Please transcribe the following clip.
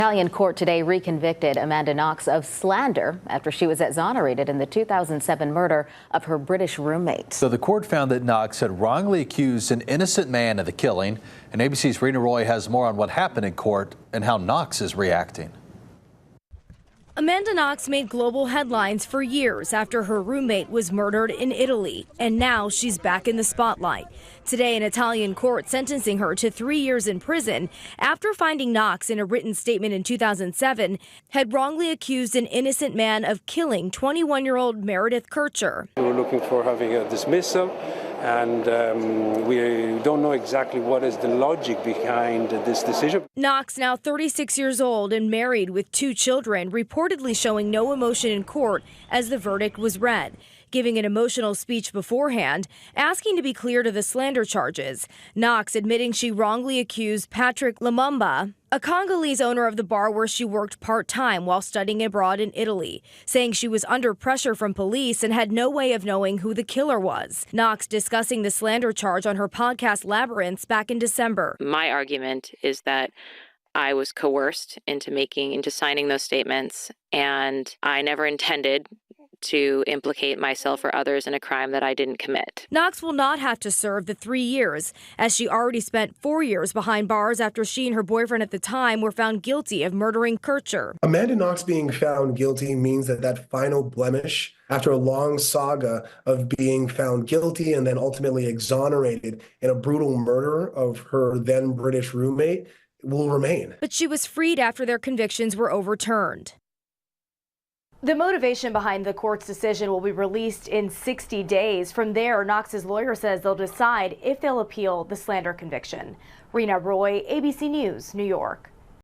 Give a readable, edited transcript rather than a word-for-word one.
Italian court today reconvicted Amanda Knox of slander after she was exonerated in the 2007 murder of her British roommate. So the court found that Knox had wrongly accused an innocent man of the killing. And ABC's Rena Roy has more on what happened in court and how Knox is reacting. Amanda Knox made global headlines for years after her roommate was murdered in Italy, and now she's back in the spotlight. Today, an Italian court sentencing her to 3 years in prison after finding Knox, in a written statement in 2007, had wrongly accused an innocent man of killing 21-year-old Meredith Kircher. We were looking for having a dismissal, and we don't know exactly what is the logic behind this decision. Knox, now 36 years old and married with 2 children, reportedly showing no emotion in court as the verdict was read, giving an emotional speech beforehand, asking to be cleared of the slander charges. Knox admitting she wrongly accused Patrick Lumumba, a Congolese owner of the bar where she worked part-time while studying abroad in Italy, saying she was under pressure from police and had no way of knowing who the killer was. Knox discussing the slander charge on her podcast Labyrinths back in December. My argument is that I was coerced into signing those statements, and I never intended to implicate myself or others in a crime that I didn't commit. Knox will not have to serve the 3 years, as she already spent 4 years behind bars after she and her boyfriend at the time were found guilty of murdering Kircher. Amanda Knox being found guilty means that final blemish, after a long saga of being found guilty and then ultimately exonerated in a brutal murder of her then British roommate, will remain. But she was freed after their convictions were overturned. The motivation behind the court's decision will be released in 60 days. From there, Knox's lawyer says they'll decide if they'll appeal the slander conviction. Rena Roy, ABC News, New York.